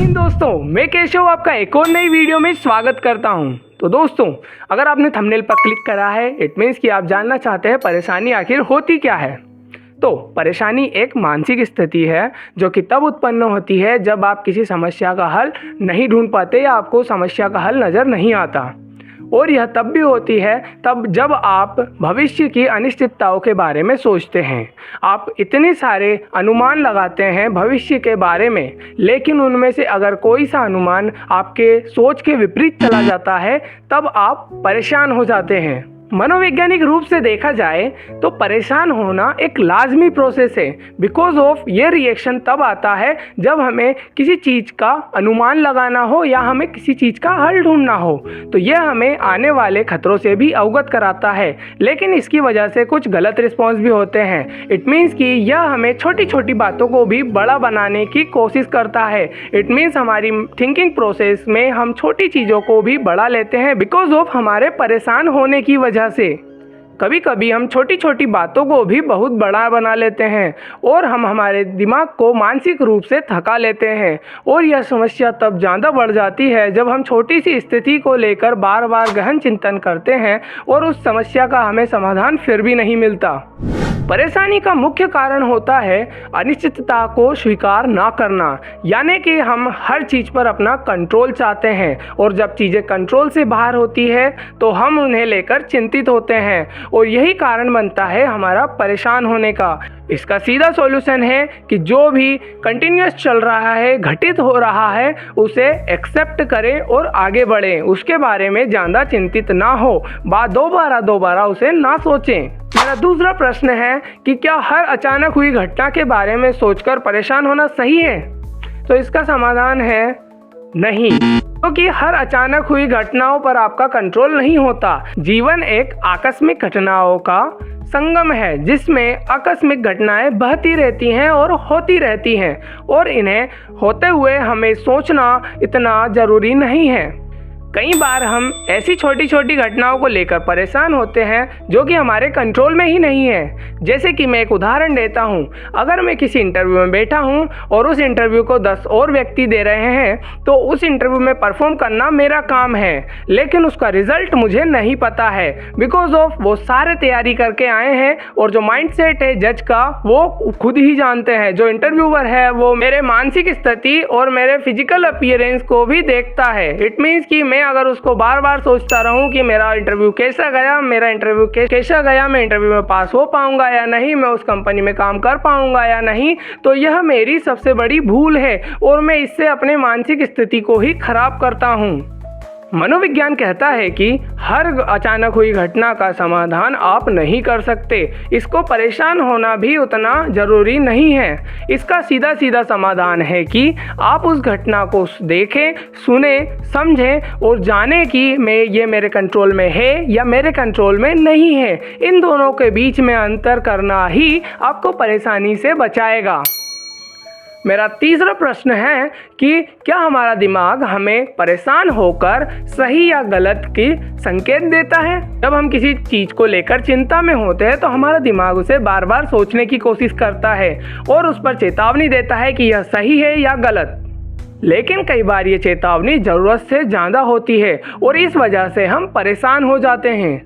हिंद दोस्तों, मैं केशव आपका एक और नई वीडियो में स्वागत करता हूं। तो दोस्तों, अगर आपने थंबनेल पर क्लिक करा है, इट मीन्स कि आप जानना चाहते हैं परेशानी आखिर होती क्या है। तो परेशानी एक मानसिक स्थिति है जो कि तब उत्पन्न होती है जब आप किसी समस्या का हल नहीं ढूंढ पाते या आपको समस्या का हल नज़र नहीं आता। और यह तब भी होती है तब जब आप भविष्य की अनिश्चितताओं के बारे में सोचते हैं। आप इतने सारे अनुमान लगाते हैं भविष्य के बारे में, लेकिन उनमें से अगर कोई सा अनुमान आपके सोच के विपरीत चला जाता है तब आप परेशान हो जाते हैं। मनोवैज्ञानिक रूप से देखा जाए तो परेशान होना एक लाजमी प्रोसेस है। बिकॉज ऑफ ये रिएक्शन तब आता है जब हमें किसी चीज़ का अनुमान लगाना हो या हमें किसी चीज़ का हल ढूंढना हो, तो यह हमें आने वाले खतरों से भी अवगत कराता है। लेकिन इसकी वजह से कुछ गलत रिस्पॉन्स भी होते हैं। इट मीन्स कि यह हमें छोटी छोटी बातों को भी बड़ा बनाने की कोशिश करता है। इट मीन्स हमारी थिंकिंग प्रोसेस में हम छोटी चीज़ों को भी बड़ा लेते हैं बिकॉज ऑफ हमारे परेशान होने की वजह से। कभी कभी हम छोटी छोटी बातों को भी बहुत बड़ा बना लेते हैं और हम हमारे दिमाग को मानसिक रूप से थका लेते हैं। और यह समस्या तब ज़्यादा बढ़ जाती है जब हम छोटी सी स्थिति को लेकर बार बार गहन चिंतन करते हैं और उस समस्या का हमें समाधान फिर भी नहीं मिलता। परेशानी का मुख्य कारण होता है अनिश्चितता को स्वीकार ना करना, यानी कि हम हर चीज़ पर अपना कंट्रोल चाहते हैं और जब चीज़ें कंट्रोल से बाहर होती है तो हम उन्हें लेकर चिंतित होते हैं और यही कारण बनता है हमारा परेशान होने का। इसका सीधा सॉल्यूशन है कि जो भी कंटिन्यूस चल रहा है, घटित हो रहा है, उसे एक्सेप्ट करें और आगे बढ़ें। उसके बारे में ज़्यादा चिंतित ना हो, दोबारा उसे ना सोचें। मेरा दूसरा प्रश्न है कि क्या हर अचानक हुई घटना के बारे में सोचकर परेशान होना सही है? तो इसका समाधान है नहीं, क्योंकि हर अचानक हुई घटनाओं पर आपका कंट्रोल नहीं होता। जीवन एक आकस्मिक घटनाओं का संगम है जिसमें आकस्मिक घटनाएं बहती रहती हैं और होती रहती हैं, और इन्हें होते हुए हमें सोचना इतना ज़रूरी नहीं है। कई बार हम ऐसी छोटी छोटी घटनाओं को लेकर परेशान होते हैं जो कि हमारे कंट्रोल में ही नहीं है। जैसे कि मैं एक उदाहरण देता हूँ, अगर मैं किसी इंटरव्यू में बैठा हूँ और उस इंटरव्यू को 10 और व्यक्ति दे रहे हैं, तो उस इंटरव्यू में परफॉर्म करना मेरा काम है, लेकिन उसका रिजल्ट मुझे नहीं पता है बिकॉज ऑफ वो सारे तैयारी करके आए हैं और जो माइंडसेट है जज का वो खुद ही जानते हैं। जो इंटरव्यूअर है वो मेरे मानसिक स्थिति और मेरे फिजिकल अपीयरेंस को भी देखता है। इट मीन्स कि मैं अगर उसको बार बार सोचता रहूं कि मेरा इंटरव्यू कैसा गया, मैं इंटरव्यू में पास हो पाऊंगा या नहीं, मैं उस कंपनी में काम कर पाऊंगा या नहीं, तो यह मेरी सबसे बड़ी भूल है और मैं इससे अपने मानसिक स्थिति को ही खराब करता हूं। मनोविज्ञान कहता है कि हर अचानक हुई घटना का समाधान आप नहीं कर सकते। इसको परेशान होना भी उतना ज़रूरी नहीं है। इसका सीधा सीधा समाधान है कि आप उस घटना को देखें, सुने, समझें और जानें कि ये मेरे कंट्रोल में है या मेरे कंट्रोल में नहीं है। इन दोनों के बीच में अंतर करना ही आपको परेशानी से बचाएगा। मेरा तीसरा प्रश्न है कि क्या हमारा दिमाग हमें परेशान होकर सही या गलत की संकेत देता है? जब हम किसी चीज़ को लेकर चिंता में होते हैं तो हमारा दिमाग उसे बार बार सोचने की कोशिश करता है और उस पर चेतावनी देता है कि यह सही है या गलत। लेकिन कई बार ये चेतावनी ज़रूरत से ज़्यादा होती है और इस वजह से हम परेशान हो जाते हैं।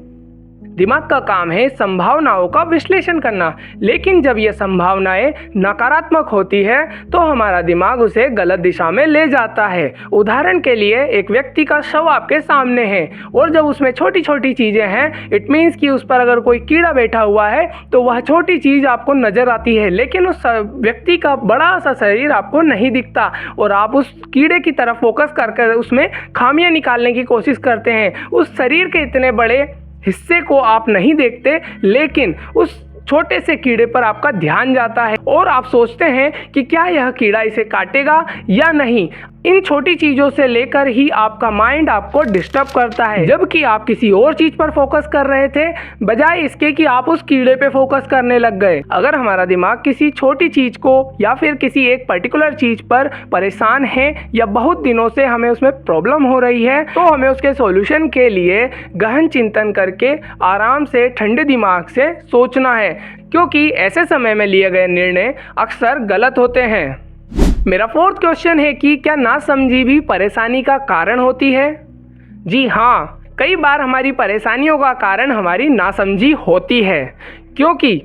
दिमाग का काम है संभावनाओं का विश्लेषण करना, लेकिन जब ये संभावनाएं नकारात्मक होती है तो हमारा दिमाग उसे गलत दिशा में ले जाता है। उदाहरण के लिए, एक व्यक्ति का शव आपके सामने है और जब उसमें छोटी छोटी चीज़ें हैं, इट मीन्स कि उस पर अगर कोई कीड़ा बैठा हुआ है तो वह छोटी चीज़ आपको नज़र आती है, लेकिन उस व्यक्ति का बड़ा सा शरीर आपको नहीं दिखता और आप उस कीड़े की तरफ फोकस करके उसमें खामियां निकालने की कोशिश करते हैं। उस शरीर के इतने बड़े हिस्से को आप नहीं देखते, लेकिन उस छोटे से कीड़े पर आपका ध्यान जाता है और आप सोचते हैं कि क्या यह कीड़ा इसे काटेगा या नहीं। इन छोटी चीज़ों से लेकर ही आपका माइंड आपको डिस्टर्ब करता है, जबकि आप किसी और चीज़ पर फोकस कर रहे थे बजाय इसके कि आप उस कीड़े पे फोकस करने लग गए। अगर हमारा दिमाग किसी छोटी चीज़ को या फिर किसी एक पर्टिकुलर चीज़ पर परेशान है या बहुत दिनों से हमें उसमें प्रॉब्लम हो रही है, तो हमें उसके सॉल्यूशन के लिए गहन चिंतन करके आराम से ठंडे दिमाग से सोचना है, क्योंकि ऐसे समय में लिए गए निर्णय अक्सर गलत होते हैं। मेरा फोर्थ क्वेश्चन है कि क्या नासमझी भी परेशानी का कारण होती है? जी हाँ, कई बार हमारी परेशानियों का कारण हमारी नासमझी होती है, क्योंकि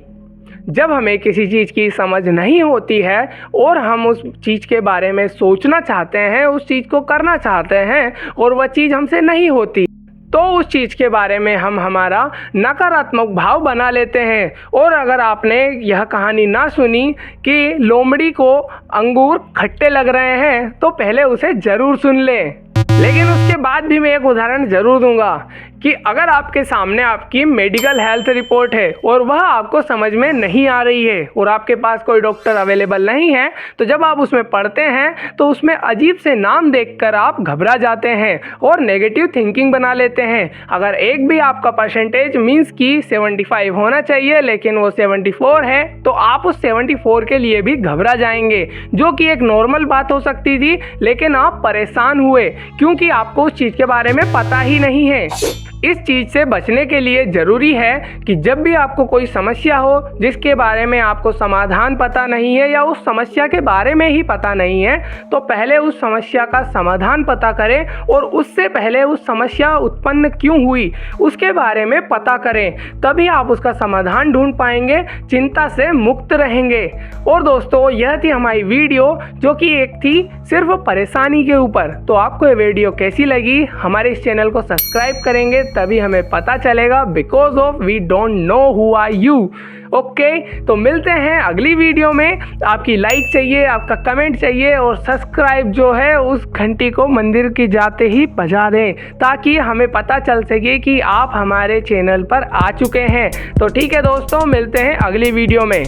जब हमें किसी चीज़ की समझ नहीं होती है और हम उस चीज़ के बारे में सोचना चाहते हैं, उस चीज़ को करना चाहते हैं और वह चीज़ हमसे नहीं होती, तो उस चीज़ के बारे में हम हमारा नकारात्मक भाव बना लेते हैं। और अगर आपने यह कहानी ना सुनी कि लोमड़ी को अंगूर खट्टे लग रहे हैं, तो पहले उसे ज़रूर सुन लें। लेकिन उसके बाद भी मैं एक उदाहरण ज़रूर दूंगा कि अगर आपके सामने आपकी मेडिकल हेल्थ रिपोर्ट है और वह आपको समझ में नहीं आ रही है और आपके पास कोई डॉक्टर अवेलेबल नहीं है, तो जब आप उसमें पढ़ते हैं तो उसमें अजीब से नाम देखकर आप घबरा जाते हैं और नेगेटिव थिंकिंग बना लेते हैं। अगर एक भी आपका परसेंटेज मीन्स कि 75 होना चाहिए लेकिन वो 74 है, तो आप उस 74 के लिए भी घबरा जाएंगे, जो कि एक नॉर्मल बात हो सकती थी, लेकिन आप परेशान हुए क्योंकि आपको उस चीज़ के बारे में पता ही नहीं है। इस चीज़ से बचने के लिए ज़रूरी है कि जब भी आपको कोई समस्या हो जिसके बारे में आपको समाधान पता नहीं है या उस समस्या के बारे में ही पता नहीं है, तो पहले उस समस्या का समाधान पता करें और उससे पहले उस समस्या उत्पन्न क्यों हुई उसके बारे में पता करें, तभी आप उसका समाधान ढूंढ पाएंगे, चिंता से मुक्त रहेंगे। और दोस्तों, यह थी हमारी वीडियो जो कि एक थी सिर्फ परेशानी के ऊपर। तो आपको ये वीडियो कैसी लगी? हमारे इस चैनल को सब्सक्राइब करेंगे तभी हमें पता चलेगा, because of we don't know who are you. Okay, तो मिलते हैं अगली वीडियो में। आपकी लाइक चाहिए, आपका कमेंट चाहिए और सब्सक्राइब जो है उस घंटी को मंदिर की जाते ही बजा दें, ताकि हमें पता चल सके कि आप हमारे चैनल पर आ चुके हैं। तो ठीक है दोस्तों, मिलते हैं अगली वीडियो में।